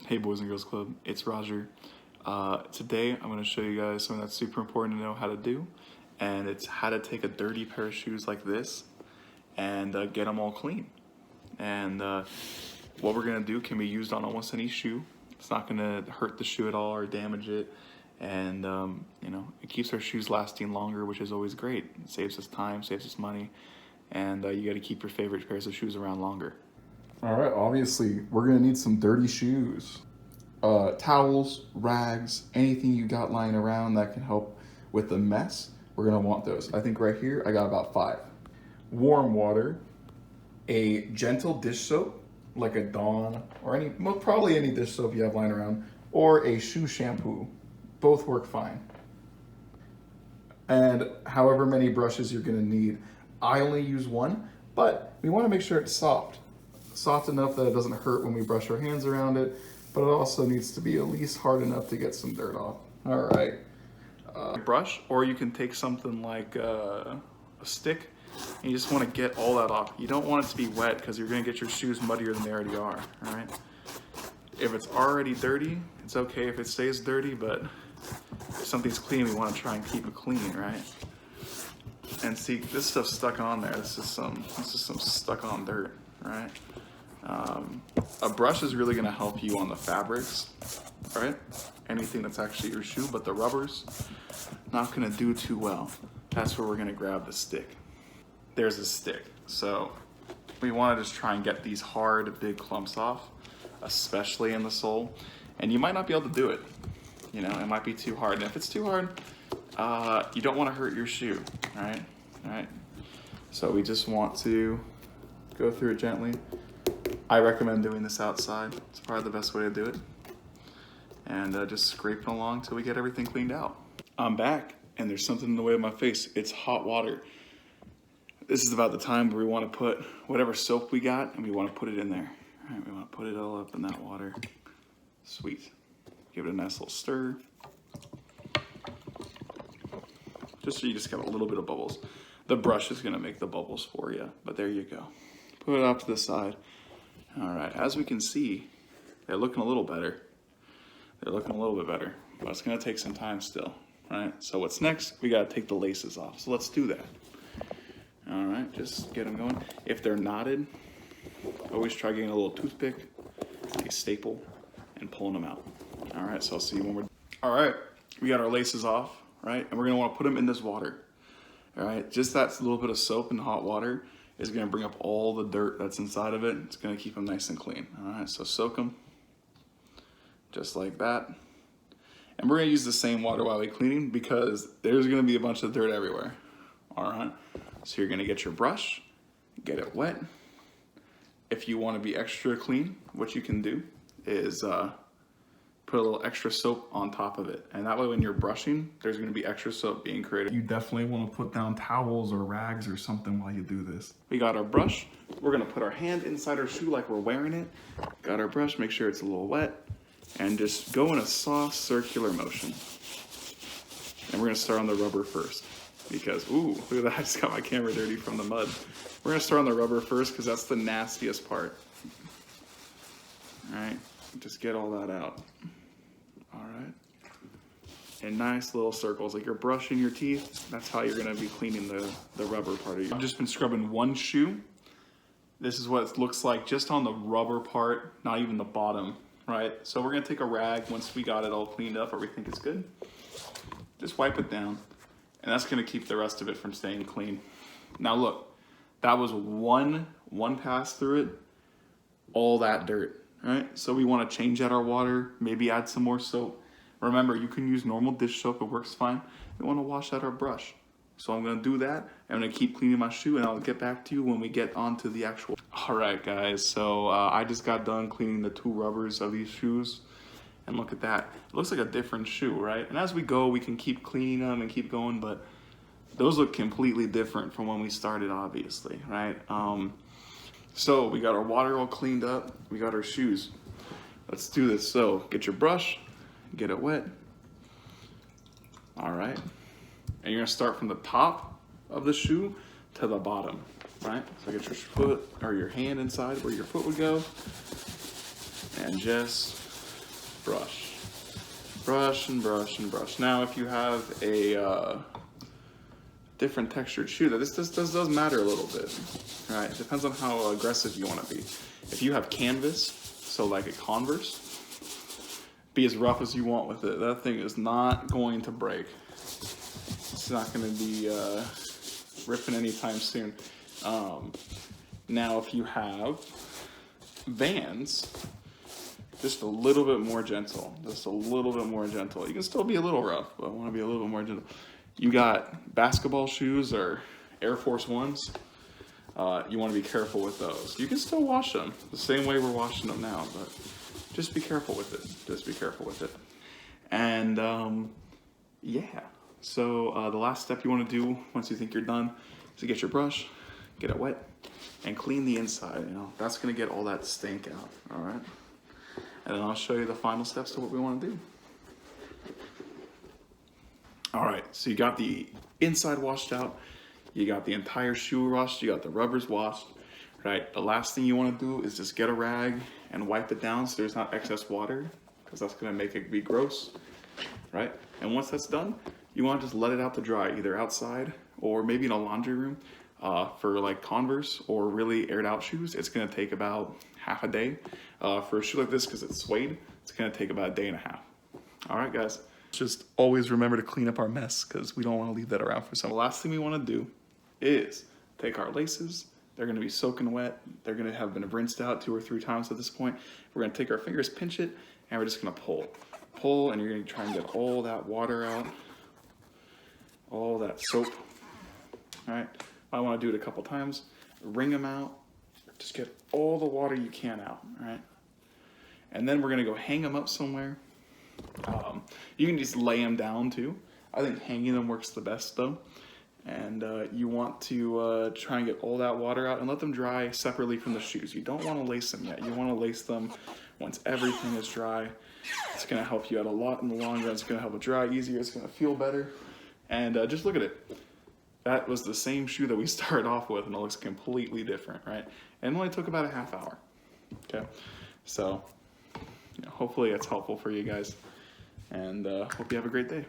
Hey boys and girls club, it's Roger. Today I'm going to show you guys something that's super important to know how to do, and it's how to take a dirty pair of shoes like this and get them all clean. And what we're going to do can be used on almost any shoe. It's not going to hurt the shoe at all or damage it, and you know, it keeps our shoes lasting longer, which is always great. It saves us time, saves us money, and you got to keep your favorite pairs of shoes around longer. All right, obviously, we're gonna need some dirty shoes. Towels, rags, anything you got lying around that can help with the mess, we're gonna want those. I think right here, I got about 5. Warm water, a gentle dish soap, like a Dawn, or probably any dish soap you have lying around, or a shoe shampoo. Both work fine. And however many brushes you're gonna need. I only use one, but we wanna make sure it's soft. Soft enough that it doesn't hurt when we brush our hands around it, but it also needs to be at least hard enough to get some dirt off. All right. Brush, or you can take something like a stick, and you just want to get all that off. You don't want it to be wet because you're going to get your shoes muddier than they already are, all right? If it's already dirty, it's okay if it stays dirty, but if something's clean, we want to try and keep it clean, right? And see, this stuff's stuck on there. This is some stuck on dirt, right? A brush is really going to help you on the fabrics, right? Anything that's actually your shoe, but the rubbers, not going to do too well. That's where we're going to grab the stick. There's a stick. So we want to just try and get these hard, big clumps off, especially in the sole. And you might not be able to do it. You know, it might be too hard. And if it's too hard, you don't want to hurt your shoe, right? All right. So we just want to go through it gently. I recommend doing this outside. It's probably the best way to do it. And just scraping along till we get everything cleaned out. I'm back, and there's something in the way of my face. It's hot water. This is about the time where we want to put whatever soap we got, and we want to put it in there. All right, we want to put it all up in that water. Sweet. Give it a nice little stir. Just so you just got a little bit of bubbles. The brush is gonna make the bubbles for you, but there you go. Put it off to the side. All right, as we can see, they're looking a little better. They're looking a little bit better, but it's gonna take some time still, right? So what's next? We gotta take the laces off. So let's do that. All right, just get them going. If they're knotted, always try getting a little toothpick, a staple, and pulling them out. All right, so I'll see you when we're, all right, we got our laces off, right? And we're gonna wanna put them in this water, all right? Just that little bit of soap and hot water is gonna bring up all the dirt that's inside of it. It's gonna keep them nice and clean. All right, so soak them, just like that. And we're gonna use the same water while we're cleaning because there's gonna be a bunch of dirt everywhere. All right, so you're gonna get your brush, get it wet. If you wanna be extra clean, what you can do is put a little extra soap on top of it. And that way when you're brushing, there's gonna be extra soap being created. You definitely wanna put down towels or rags or something while you do this. We got our brush. We're gonna put our hand inside our shoe like we're wearing it. Got our brush, make sure it's a little wet, and just go in a soft circular motion. And we're gonna start on the rubber first because, ooh, look at that, I just got my camera dirty from the mud. We're gonna start on the rubber first because that's the nastiest part. All right, just get all that out. All right, in nice little circles, like you're brushing your teeth. That's how you're gonna be cleaning the rubber part of you. I've just been scrubbing one shoe. This is what it looks like just on the rubber part, not even the bottom, right? So we're gonna take a rag once we got it all cleaned up or we think it's good. Just wipe it down, and that's gonna keep the rest of it from staying clean. Now look, that was one pass through it, all that dirt. Right, so we want to change out our water, maybe add some more soap. Remember, you can use normal dish soap, it works fine. We want to wash out our brush. So I'm going to do that. I'm going to keep cleaning my shoe, and I'll get back to you when we get onto the actual. All right, guys, so I just got done cleaning the 2 rubbers of these shoes. And look at that. It looks like a different shoe, right? And as we go, we can keep cleaning them and keep going, but those look completely different from when we started, obviously, right? So we got our water all cleaned up. We got our shoes. Let's do this. So get your brush, get it wet. All right. And you're gonna start from the top of the shoe to the bottom, right? So get your foot or your hand inside where your foot would go. And just brush. Brush and brush and brush. Now, if you have a different textured shoe, that this does matter a little bit, right? It depends on how aggressive you want to be. If you have canvas, so like a Converse, be as rough as you want with it. That thing is not going to break. It's not going to be ripping anytime soon. Now, if you have Vans, just a little bit more gentle. Just a little bit more gentle. You can still be a little rough, but I want to be a little bit more gentle. You got basketball shoes or Air Force Ones. You want to be careful with those. You can still wash them the same way we're washing them now, but just be careful with it. Just be careful with it. And yeah, so the last step you want to do once you think you're done is to get your brush, get it wet, and clean the inside. You know, that's going to get all that stink out, all right? And then I'll show you the final steps to what we want to do. All right, so you got the inside washed out, you got the entire shoe washed, you got the rubbers washed, right? The last thing you want to do is just get a rag and wipe it down so there's not excess water, because that's going to make it be gross, right? And once that's done, you want to just let it out to dry, either outside or maybe in a laundry room. For like Converse or really aired out shoes, it's going to take about half a day. For a shoe like this, because it's suede, it's going to take about a day and a half. All right, guys. Just always remember to clean up our mess, because we don't want to leave that around for some. The last thing we want to do is take our laces. They're going to be soaking wet. They're going to have been rinsed out 2 or 3 times at this point. We're going to take our fingers, pinch it, and we're just going to pull. Pull, and you're going to try and get all that water out, all that soap. All right. I want to do it a couple times. Wring them out. Just get all the water you can out, all right? And then we're going to go hang them up somewhere. You can just lay them down too. I think hanging them works the best though. And you want to try and get all that water out and let them dry separately from the shoes. You don't want to lace them yet. You want to lace them once everything is dry. It's going to help you out a lot in the long run. It's going to help it dry easier. It's going to feel better. And just look at it. That was the same shoe that we started off with, and it looks completely different, right? And it only took about a half hour, okay? So, you know, hopefully it's helpful for you guys, and hope you have a great day.